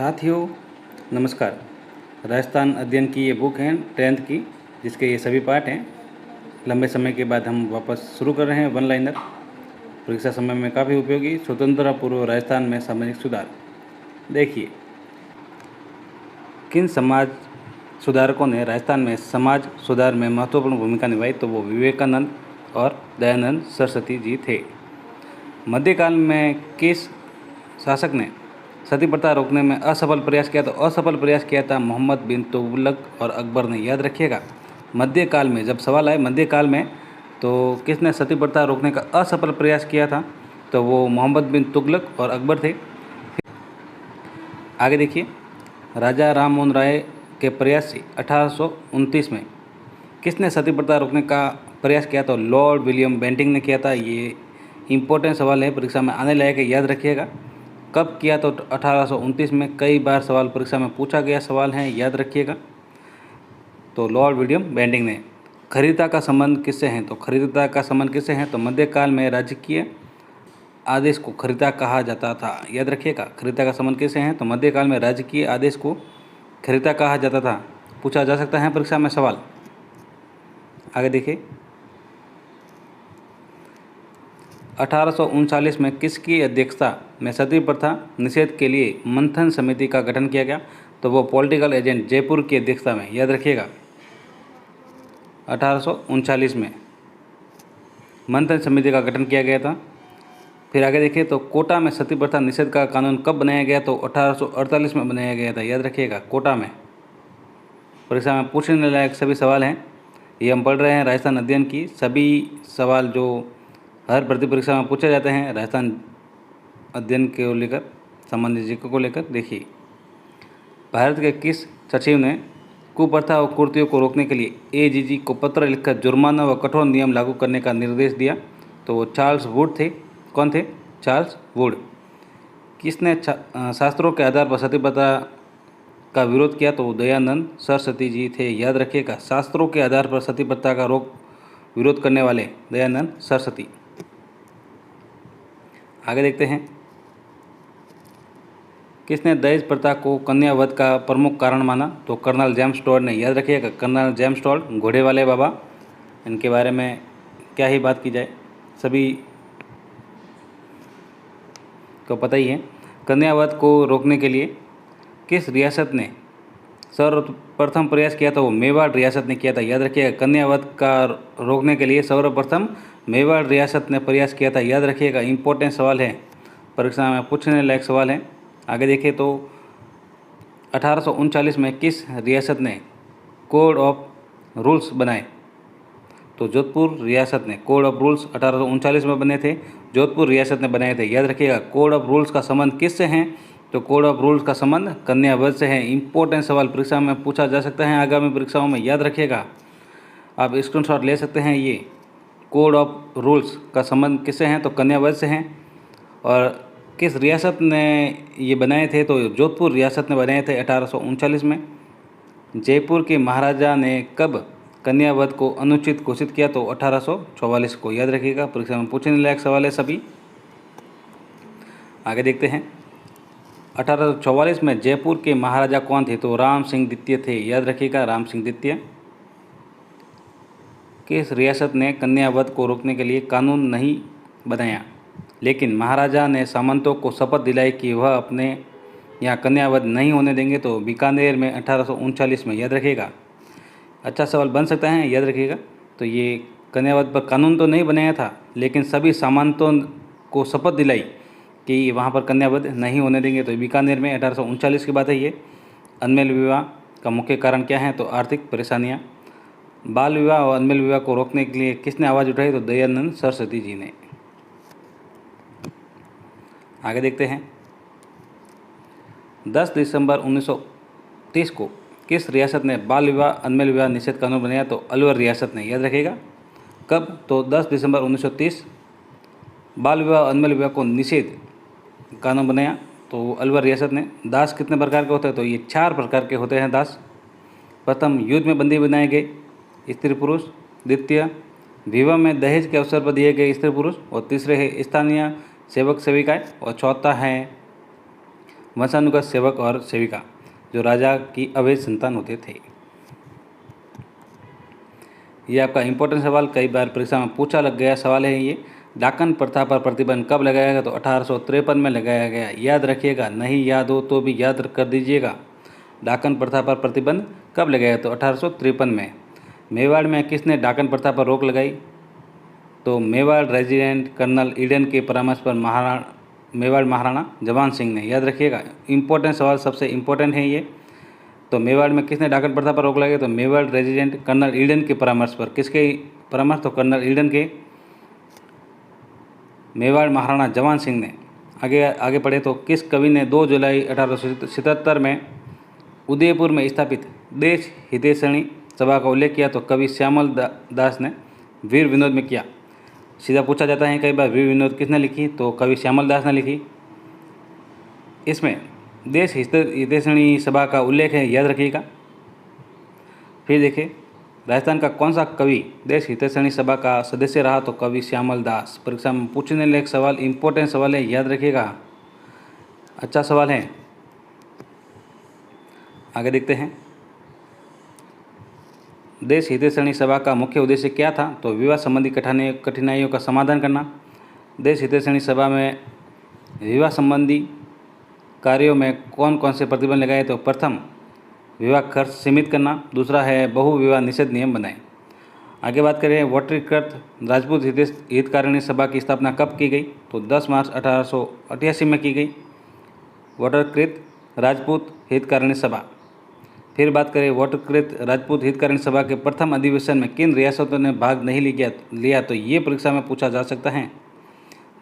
साथियों नमस्कार। राजस्थान अध्ययन की ये बुक है 10th की, जिसके ये सभी पार्ट हैं। लंबे समय के बाद हम वापस शुरू कर रहे हैं वन लाइनर। परीक्षा समय में काफ़ी उपयोगी स्वतंत्रता पूर्व राजस्थान में सामाजिक सुधार। देखिए, किन समाज सुधारकों ने राजस्थान में समाज सुधार में महत्वपूर्ण भूमिका निभाई, तो वो विवेकानंद और दयानंद सरस्वती जी थे। मध्यकाल में किस शासक ने सती प्रथा रोकने में असफल प्रयास किया, तो असफल प्रयास किया था मोहम्मद बिन तुगलक और अकबर ने। याद रखिएगा, मध्यकाल में जब सवाल आए मध्यकाल में तो किसने सती प्रथा रोकने का असफल प्रयास किया था, तो वो मोहम्मद बिन तुगलक और अकबर थे। आगे देखिए, राजा राम मोहन राय के प्रयास से 1829 में किसने सती प्रथा रोकने का प्रयास किया, तो लॉर्ड विलियम बेंटिंक ने किया था। ये इम्पोर्टेंट सवाल है, परीक्षा में आने लायक है, याद रखिएगा। कब किया, तो 1829 में। कई बार सवाल परीक्षा में पूछा गया सवाल है, याद रखिएगा। तो लॉर्ड विलियम बेंटिंक ने। खरीदता का संबंध किससे है, तो खरीदता का संबंध किससे है, तो मध्यकाल में राजकीय आदेश को खरीदा कहा जाता था। याद रखिएगा, खरीदा का संबंध किससे है, तो मध्यकाल में राजकीय आदेश को खरीदा कहा जाता था। पूछा जा सकता है परीक्षा में सवाल। आगे देखिए, 1839 में किसकी अध्यक्षता में सती प्रथा निषेध के लिए मंथन समिति का गठन किया गया, तो वो पॉलिटिकल एजेंट जयपुर की अध्यक्षता में। याद रखिएगा, 1839 में मंथन समिति का गठन किया गया था। फिर आगे देखिए, तो कोटा में सती प्रथा निषेध का कानून कब बनाया गया, तो 1848 में बनाया गया था। याद रखिएगा, कोटा में। परीक्षा में पूछने लायक सभी सवाल हैं, ये हम पढ़ रहे हैं राजस्थान अध्ययन की। सभी सवाल जो हर भर्ती परीक्षा में पूछे जाते हैं राजस्थान अध्ययन को लेकर, सामान्य जीके को लेकर। देखिए, भारत के किस सचिव ने कुप्रथा और कुरीतियों को रोकने के लिए एजीजी को पत्र लिखकर जुर्माना व कठोर नियम लागू करने का निर्देश दिया, तो वो चार्ल्स वुड थे। कौन थे? Charles Wood. किसने शास्त्रों के आधार पर सती प्रथा का विरोध किया, तो दयानंद सरस्वती जी थे। याद रखिएगा, शास्त्रों के आधार पर सती प्रथा का विरोध करने वाले दयानंद सरस्वती। आगे देखते हैं, किसने दहेज प्रथा को कन्या वध का प्रमुख कारण माना, तो कर्नल जेम्स टॉड ने। याद रखिएगा, कर्नल जेम्स टॉड, घोड़े वाले बाबा। इनके बारे में क्या ही बात की जाए, सभी को पता ही है। कन्या वध को रोकने के लिए किस रियासत ने सर्वप्रथम प्रयास किया था, वो मेवाड़ रियासत ने किया था। याद रखिएगा, कन्या वध का रोकने के लिए सर्वप्रथम मेवाड़ रियासत ने प्रयास किया था। याद रखिएगा, इंपॉर्टेंट सवाल है, परीक्षा में पूछने लायक सवाल है। आगे देखिए, तो 1839 में किस रियासत ने कोड ऑफ रूल्स बनाए, तो जोधपुर रियासत ने। कोड ऑफ रूल्स 1839 में बने थे, जोधपुर रियासत ने बनाए थे। याद रखिएगा, कोड ऑफ रूल्स का संबंध किससे है, तो कोड ऑफ रूल्स का संबंध कन्या वध से है। इंपॉर्टेंट सवाल परीक्षा में पूछा जा सकता है आगामी परीक्षाओं में, याद रखिएगा। आप स्क्रीनशॉट ले सकते हैं। ये कोड ऑफ रूल्स का संबंध किससे हैं, तो कन्या वध से हैं। और किस रियासत ने ये बनाए थे, तो जोधपुर रियासत ने बनाए थे 1839 में। जयपुर के महाराजा ने कब कन्या वध को अनुचित घोषित किया, तो 1844 को। याद रखिएगा, परीक्षा में पूछने लायक सवाल है सभी। आगे देखते हैं, 1844 में जयपुर के महाराजा कौन थे, तो राम सिंह द्वितीय थे। याद रखिएगा, राम सिंह द्वितीय। किस रियासत ने कन्या वध को रोकने के लिए कानून नहीं बनाया, लेकिन महाराजा ने सामंतों को शपथ दिलाई कि वह अपने यहाँ कन्या वध नहीं होने देंगे, तो बीकानेर में 1839 में। याद रखिएगा, अच्छा सवाल बन सकता है, याद रखिएगा। तो ये कन्या वध पर कानून तो नहीं बनाया था, लेकिन सभी सामंतों को शपथ दिलाई कि वहाँ पर कन्या वध नहीं होने देंगे, तो बीकानेर में 1839 की बात है ये। अनमेल विवाह का मुख्य कारण क्या है, तो आर्थिक परेशानियाँ। बाल विवाह और अनमेल विवाह को रोकने के लिए किसने आवाज़ उठाई, तो दयानंद सरस्वती जी ने। आगे देखते हैं, 10 दिसंबर 1930 को किस रियासत ने बाल विवाह अनमेल विवाह निषेध कानून बनाया, तो अलवर रियासत ने। याद रखिएगा, कब, तो 10 दिसंबर 1930 बाल विवाह अनमेल विवाह को निषेध कानून बनाया, तो अलवर रियासत ने। दास कितने प्रकार के होते हैं, तो ये 4 प्रकार के होते हैं दास। प्रथम, युद्ध में बंदी बनाए गए स्त्री पुरुष। द्वितीय, विवाह में दहेज के अवसर पर दिए गए स्त्री पुरुष। और तीसरे है स्थानीय सेवक सेविकाएं। और चौथा है वंशानुगत सेवक और सेविका जो राजा की अवैध संतान होते थे। ये आपका इम्पोर्टेंट सवाल, कई बार परीक्षा में पूछा लग गया सवाल है ये। डाकन प्रथा पर प्रतिबंध कब लगाया गया? तो 1853 में लगाया गया। याद रखिएगा, नहीं याद हो तो भी याद कर दीजिएगा। डाकन प्रथा पर प्रतिबंध कब लगाया? तो 1853 में। मेवाड़ में किसने डाकन प्रथा पर रोक लगाई? तो मेवाड़ रेजिडेंट कर्नल ईडन के परामर्श पर मेवाड़ महाराणा जवान सिंह ने। याद रखिएगा, इम्पोर्टेंट सवाल, सबसे इम्पोर्टेंट है ये। तो मेवाड़ में किसने डाकन प्रथा पर रोक लगाई? तो मेवाड़ रेजिडेंट कर्नल ईडन के परामर्श पर। किसके परामर्श? तो कर्नल ईडन के। मेवाड़ महाराणा जवान सिंह ने। आगे पढ़े तो किस कवि ने 2 जुलाई 1877 में उदयपुर में स्थापित देश हितैषणी सभा का उल्लेख किया? तो कवि श्यामल दास ने वीर विनोद में किया। सीधा पूछा जाता है कई बार, वीर विनोद किसने लिखी? तो कवि श्यामल दास ने लिखी। इसमें देश हितैषणी सभा का उल्लेख है, याद रखिएगा। फिर देखिए, राजस्थान का कौन सा कवि देश हितैषणी सभा का सदस्य रहा? तो कवि श्यामल दास। परीक्षा में पूछने लायक सवाल, इम्पोर्टेंट सवाल है, याद रखिएगा, अच्छा सवाल है। आगे देखते हैं, देश हितैषणी सभा का मुख्य उद्देश्य क्या था? तो विवाह संबंधी कठिनाइयों का समाधान करना। देश हितैषणी सभा में विवाह संबंधी कार्यों में कौन कौन से प्रतिबंध लगाए? तो प्रथम, विवाह खर्च सीमित करना। दूसरा है बहु विवाह निषेध नियम बनाए। आगे बात करें, वोटरीकृत राजपूत हितकारिणी सभा की स्थापना कब की गई? तो 10 मार्च 1888 में की गई, वोटरीकृत राजपूत हितकारिणी सभा। फिर बात करें, वोटरीकृत राजपूत हितकारिणी सभा के प्रथम अधिवेशन में किन रियासतों ने भाग नहीं लिया? तो ये परीक्षा में पूछा जा सकता है,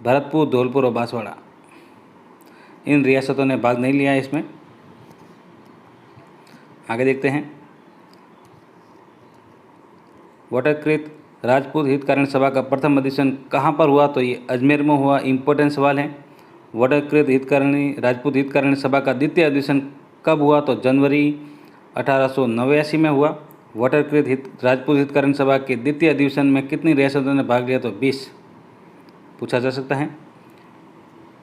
भरतपुर, धौलपुर और बांसवाड़ा। इन रियासतों ने भाग नहीं लिया इसमें। आगे देखते हैं, वोटरीकृत राजपूत हितकारिणी सभा का प्रथम अधिवेशन कहाँ पर हुआ? तो ये अजमेर में हुआ। इम्पोर्टेंट सवाल है। वोटरीकृत राजपूत हितकारिणी सभा का द्वितीय अधिवेशन कब हुआ? तो जनवरी 1889 में हुआ। वोटरीकृत राजपूत हितकारिणी सभा के द्वितीय अधिवेशन में कितनी रियासतों ने भाग लिया? तो 20 पूछा जा सकता है।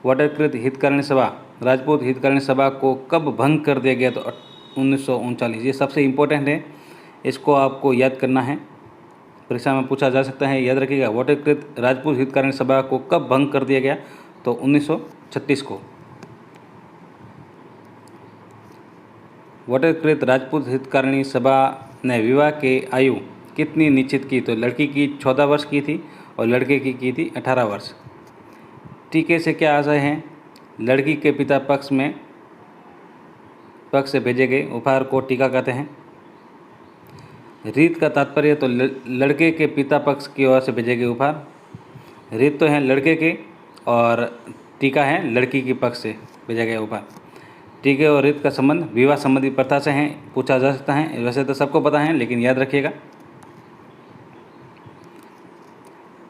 वोटरीकृत हितकारिणी सभा राजपूत हितकारिणी सभा को कब भंग कर दिया गया? तो 1939। ये सबसे इम्पोर्टेंट है, इसको आपको याद करना है, परीक्षा में पूछा जा सकता है, याद रखिएगा। वोटरीकृत राजपूत हितकारिणी सभा को कब भंग कर दिया गया? तो 1936 को। वोटरीकृत राजपूत हितकारिणी सभा ने विवाह के आयु कितनी निश्चित की? तो लड़की की 14 वर्ष की थी और लड़के की थी 18 वर्ष। टीके से क्या आशय है? लड़की के पिता पक्ष से भेजे गए उपहार को टीका कहते हैं। रीत का तात्पर्य, तो लड़के के पिता पक्ष की ओर से भेजे गए उपहार। रीत तो है लड़के के और टीका है लड़की के पक्ष से भेजा गया उपहार। टीके और रीत का संबंध विवाह संबंधी प्रथा से है, पूछा जा सकता है। वैसे तो सबको पता है, लेकिन याद रखिएगा।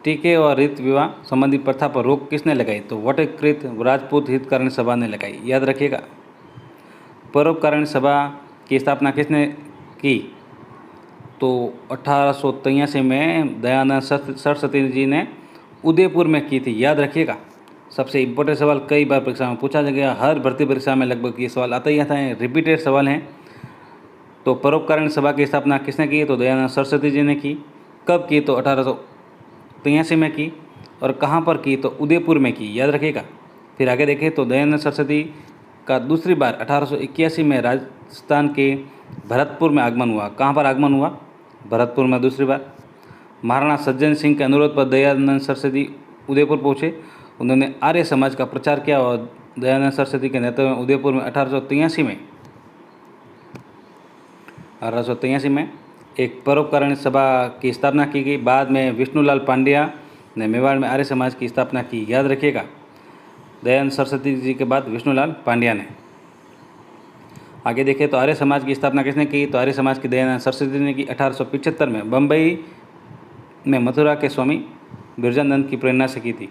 टीके और रीत विवाह संबंधी प्रथा पर रोक किसने लगाई? तो वोटरीकृत राजपूत हितकारिणी सभा ने लगाई, याद रखिएगा। परोपकारिणी सभा की स्थापना किसने की? तो 1883 में दयानंद सरस्वती जी ने उदयपुर में की थी, याद रखिएगा। सबसे इम्पोर्टेंट सवाल, कई बार परीक्षा में पूछा गया, हर भर्ती परीक्षा में लगभग ये सवाल आता ही आता है, रिपीटेड सवाल हैं। तो परोपकारिणी सभा की स्थापना किसने की? तो दयानंद सरस्वती जी ने की। कब की? तो 1883 में की। और कहाँ पर की? तो उदयपुर में की, याद रखिएगा। फिर आगे देखें तो दयानंद सरस्वती का दूसरी बार 1881 में राजस्थान के भरतपुर में आगमन हुआ। कहाँ पर आगमन हुआ? भरतपुर में दूसरी बार। महाराणा सज्जन सिंह के अनुरोध पर दयानंद सरस्वती उदयपुर पहुँचे। उन्होंने आर्य समाज का प्रचार किया और दयानंद सरस्वती के नेतृत्व में उदयपुर में 1883 में एक परोपकारिणी सभा की स्थापना की गई। बाद में विष्णुलाल पांड्या ने मेवाड़ में आर्य समाज की स्थापना की, याद रखिएगा। दयानंद सरस्वती जी के बाद विष्णुलाल पांड्या ने। आगे देखें तो आर्य समाज की स्थापना किसने की? तो आर्य समाज की दयानंद सरस्वती ने की 1875 में बम्बई में मथुरा के स्वामी बिरजानंद की प्रेरणा से की थी।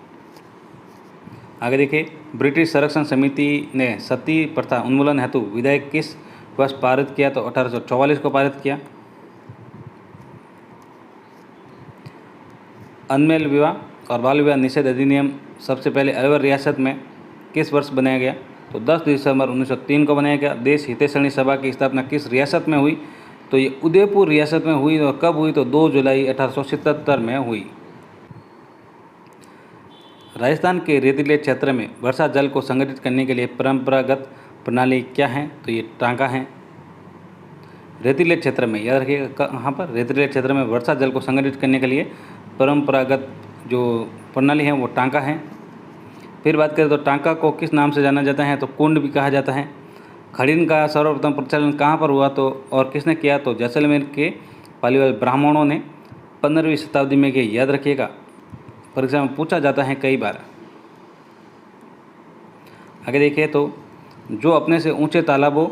आगे देखिए, ब्रिटिश संरक्षण समिति ने सती प्रथा उन्मूलन हेतु विधेयक किस वर्ष पारित किया? तो 1844 को पारित किया। अनमेल विवाह और बाल विवाह निषेध अधिनियम सबसे पहले अलवर रियासत में किस वर्ष बनाया गया? तो 10 दिसंबर 1903 को बनाया गया। देश हितैषणी सभा की स्थापना किस रियासत में हुई? तो ये उदयपुर रियासत में हुई। और कब हुई? तो 2 जुलाई 1877 में हुई। राजस्थान के रेतीले क्षेत्र में वर्षा जल को संग्रहित करने के लिए परंपरागत प्रणाली क्या है? तो ये टांका है। रेतीले क्षेत्र में, याद रखिएगा कहाँ पर, रेतीले क्षेत्र में वर्षा जल को संग्रहित करने के लिए परंपरागत जो प्रणाली है वो टांका है। फिर बात करें तो टांका को किस नाम से जाना जाता है? तो कुंड भी कहा जाता है। खड़ीन का सर्वप्रथम प्रचलन कहाँ पर हुआ तो और किसने किया? तो जैसलमेर के पालीवाल ब्राह्मणों ने 15वीं शताब्दी में किया। याद रखिएगा, परीक्षा में पूछा जाता है कई बार। आगे देखिए तो जो अपने से ऊंचे तालाबों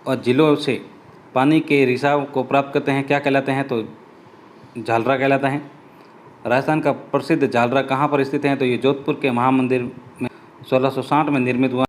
और झीलों से पानी के रिसाव को प्राप्त करते हैं क्या कहलाते हैं? तो झालरा कहलाता है। राजस्थान का प्रसिद्ध झालरा कहाँ पर स्थित है? तो ये जोधपुर के महामंदिर में 1660 में निर्मित हुआ।